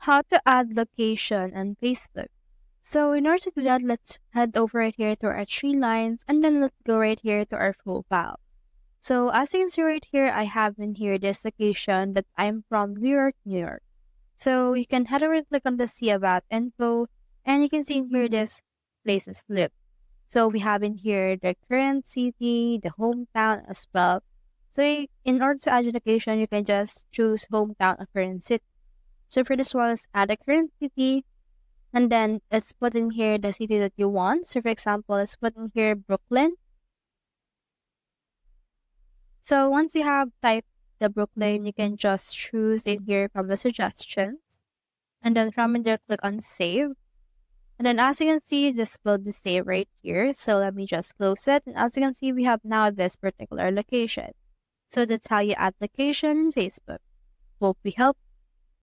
how to add location on Facebook. So in order to do that, let's head over right here to our three lines and then let's go right here to our profile. So as you can see right here, I have in here this location that I'm from New York, New York. So you can head over and click on the see about info and you can see in here this places live. So we have in here the current city, the hometown as well. So in order to add your location, you can just choose hometown or current city. So for this one, let's add a current city and then let's put in here the city that you want. So for example, let's put in here Brooklyn. So once you have typed the Brooklyn, you can just choose in here from the suggestions. And then from there, click on save. And then as you can see, this will be saved right here. So let me just close it. And as you can see, we have now this particular location. So that's how you add location in Facebook. Hope we helped.